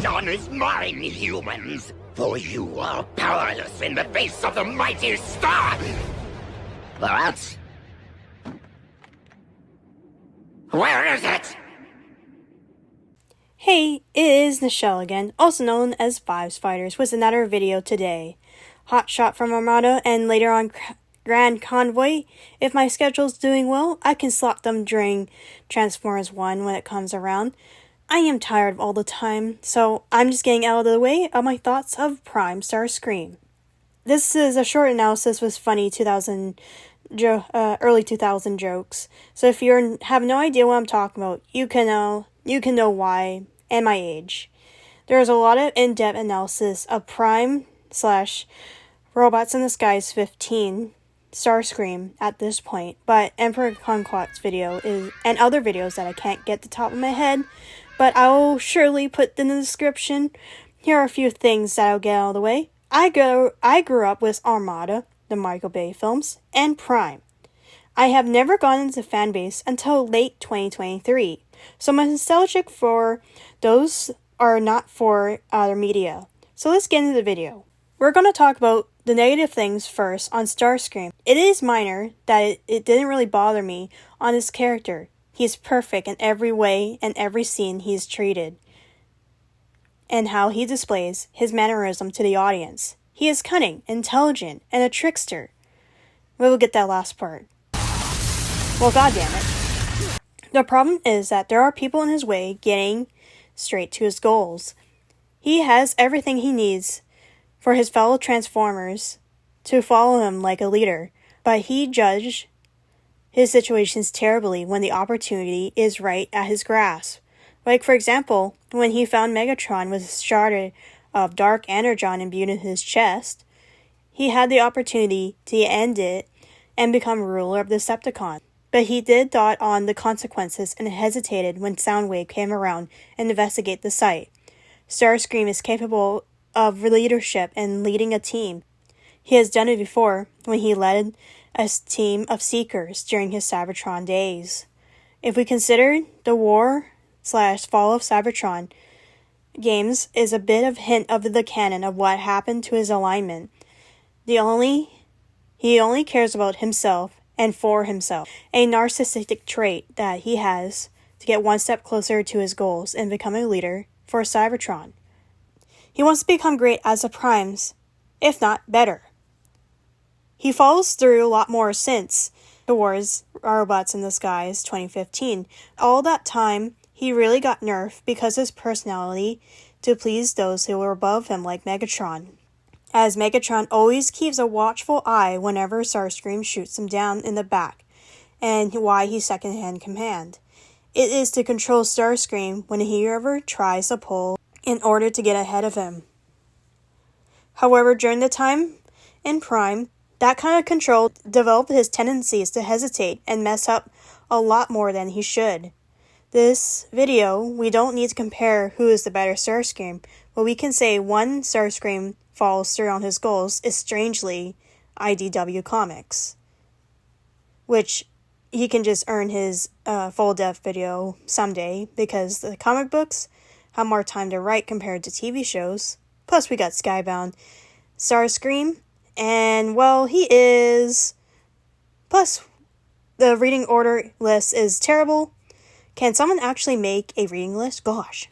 dawn is mine, humans! For you are powerless in the face of the mighty star! What? Where is it? Hey, it is Nichelle again, also known as VibeSpiders, with another video today. Hot shot from Armada, and later on Grand Convoy. If my schedule's doing well, I can slot them during Transformers 1 when it comes around. I am tired of all the time, so I'm just getting out of the way of my thoughts of Prime Starscream. This is a short analysis with funny early 2000 jokes. So if you have no idea what I'm talking about, you can know why and my age. There's a lot of in-depth analysis of Prime / Robots in the Skies 15 Starscream at this point, but Emperor Conquest's video and other videos that I can't get the top of my head, but I will surely put in the description. Here are a few things that I'll get out of the way. I grew up with Armada, the Michael Bay films, and Prime. I have never gone into the fan base until late 2023, so my nostalgic for those are not for other media. So let's get into the video. We're going to talk about the negative things first on Starscream. It is minor that it didn't really bother me on his character. He's perfect in every way and every scene he's treated, and how he displays his mannerism to the audience. He is cunning, intelligent, and a trickster. We'll get that last part. Well, goddammit. The problem is that there are people in his way getting straight to his goals. He has everything he needs for his fellow Transformers to follow him like a leader, but he judged his situations terribly when the opportunity is right at his grasp. Like, for example, when he found Megatron with a shard of dark energon imbued in his chest, he had the opportunity to end it and become ruler of the Decepticons. But he did thought on the consequences and hesitated when Soundwave came around and investigate the site. Starscream is capable of leadership and leading a team. He has done it before when he led a team of Seekers during his Cybertron days. If we consider the war / fall of Cybertron games is a bit of hint of the canon of what happened to his alignment. He only cares about himself and for himself, a narcissistic trait that he has to get one step closer to his goals and become a leader for Cybertron. He wants to become great as the Primes, if not better. He follows through a lot more since towards Robots in the Skies 2015. All that time, he really got nerfed because of his personality to please those who were above him, like Megatron. As Megatron always keeps a watchful eye whenever Starscream shoots him down in the back, and why he's second-hand command. It is to control Starscream when he ever tries to pull in order to get ahead of him. However, during the time in Prime, that kind of control developed his tendencies to hesitate and mess up a lot more than he should. This video, we don't need to compare who is the better Starscream, but we can say one Starscream follows through on his goals is strangely IDW Comics, which he can just earn his full depth video someday because the comic books have more time to write compared to TV shows. Plus, we got Skybound Starscream, and well, he is. Plus, the reading order list is terrible. Can someone actually make a reading list? Gosh.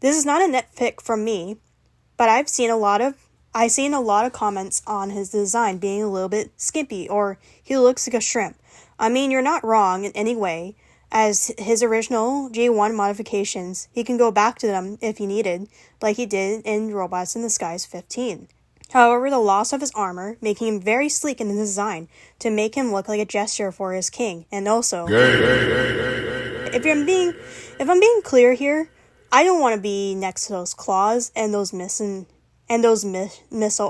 This is not a nitpick from me, but I've seen a lot of comments on his design being a little bit skimpy, or he looks like a shrimp. I mean, you're not wrong in any way, as his original G1 modifications, he can go back to them if he needed, like he did in Robots in the Skies 15. However, the loss of his armor, making him very sleek in the design to make him look like a gesture for his king, and also, if I'm being clear here, I don't want to be next to those claws and those missile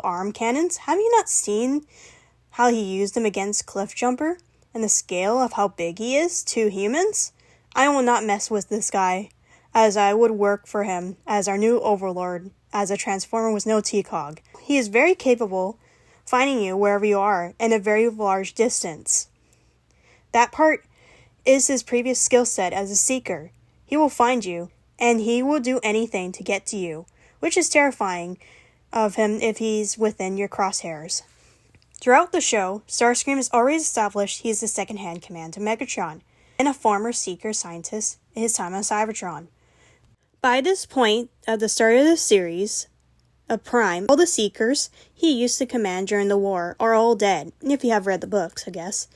arm cannons. Have you not seen how he used them against Cliffjumper and the scale of how big he is to humans? I will not mess with this guy, as I would work for him as our new overlord, as a Transformer with no T-Cog. He is very capable finding you wherever you are in a very large distance. That part is his previous skill set as a Seeker. He will find you and he will do anything to get to you, which is terrifying of him if he's within your crosshairs. Throughout the show, Starscream has already established he is the second-hand command to Megatron, and a former Seeker scientist in his time on Cybertron. By this point at the start of the series, of Prime, all the Seekers he used to command during the war are all dead, if you have read the books, I guess.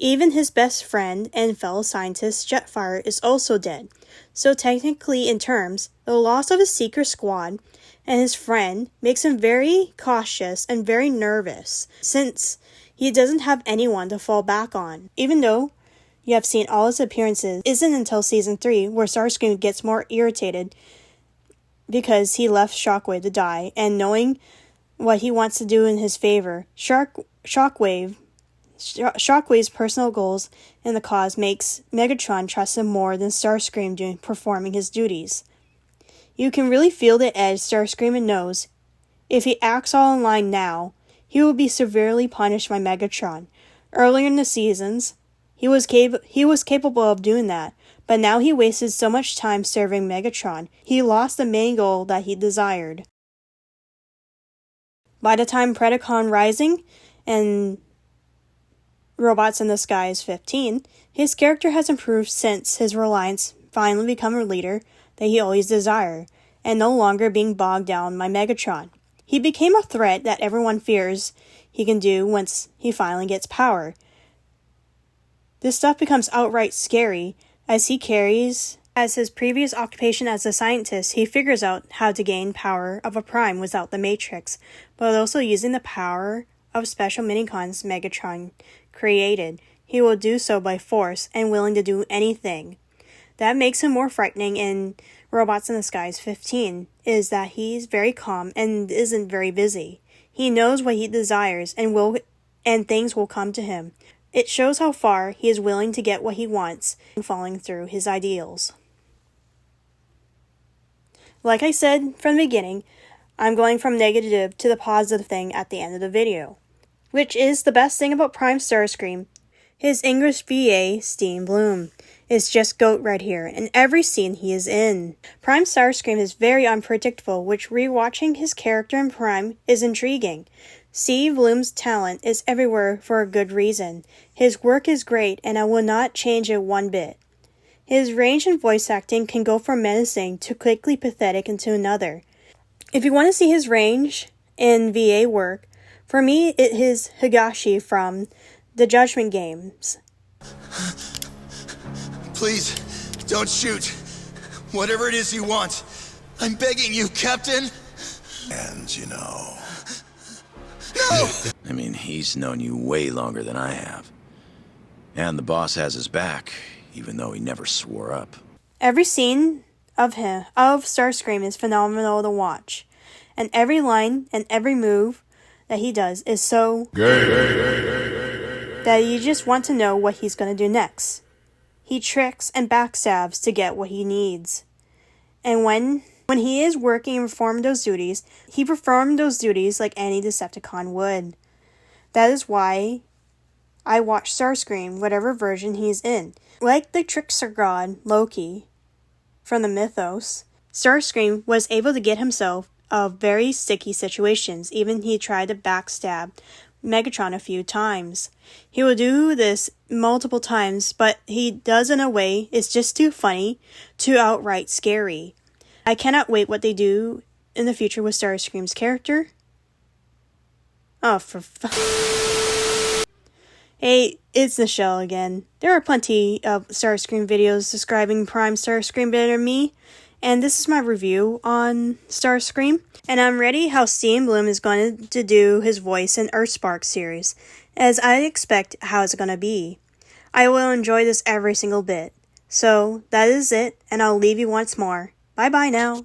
Even his best friend and fellow scientist, Jetfire, is also dead. So technically, in terms, the loss of his Seeker squad and his friend makes him very cautious and very nervous, since he doesn't have anyone to fall back on. Even though you have seen all his appearances, it isn't until Season 3 where Starscream gets more irritated because he left Shockwave to die, and knowing what he wants to do in his favor, Shockwave's personal goals in the cause makes Megatron trust him more than Starscream performing his duties. You can really feel the edge Starscream knows. If he acts all in line now, he will be severely punished by Megatron. Earlier in the seasons, he was capable of doing that, but now he wasted so much time serving Megatron, he lost the main goal that he desired. By the time Predacon Rising and Robots in the Skies 15, his character has improved since his reliance finally become a leader that he always desired, and no longer being bogged down by Megatron. He became a threat that everyone fears he can do once he finally gets power. This stuff becomes outright scary, as his previous occupation as a scientist, he figures out how to gain power of a Prime without the Matrix, but also using the power of special minicons Megatron created. He will do so by force and willing to do anything. That makes him more frightening in Robots in the Skies 15, is that he's very calm and isn't very busy. He knows what he desires and things will come to him. It shows how far he is willing to get what he wants and following through his ideals. Like I said from the beginning, I'm going from negative to the positive thing at the end of the video, which is the best thing about Prime Starscream. His English VA, Steam Bloom, is just GOAT right here in every scene he is in. Prime Starscream is very unpredictable, which rewatching his character in Prime is intriguing. Steve Bloom's talent is everywhere for a good reason. His work is great, and I will not change it one bit. His range in voice acting can go from menacing to quickly pathetic into another. If you want to see his range in VA work, for me it is Higashi from the Judgment Games. Please, don't shoot. Whatever it is you want. I'm begging you, Captain. And you know... No! I mean, he's known you way longer than I have. And the boss has his back, even though he never swore up. Every scene of Starscream is phenomenal to watch. And every line and every move that he does is so that you just want to know what he's going to do next. He tricks and backstabs to get what he needs. And when he is working and performing those duties, he performed those duties like any Decepticon would. That is why I watch Starscream, whatever version he's in. Like the trickster god, Loki, from the mythos, Starscream was able to get himself out of very sticky situations, even he tried to backstab Megatron a few times. He will do this multiple times, but he does in a way it's just too funny, too outright scary. I cannot wait what they do in the future with Starscream's character. Oh, for Hey, it's Nichelle again. There are plenty of Starscream videos describing Prime Starscream better than me, and this is my review on Starscream. And I'm ready how Steam Bloom is going to do his voice in Earthspark series, as I expect how it's going to be. I will enjoy this every single bit. So, that is it, and I'll leave you once more. Bye-bye now.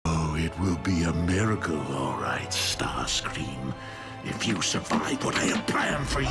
Oh, it will be a miracle, all right, Starscream, if you survive what I have planned for you.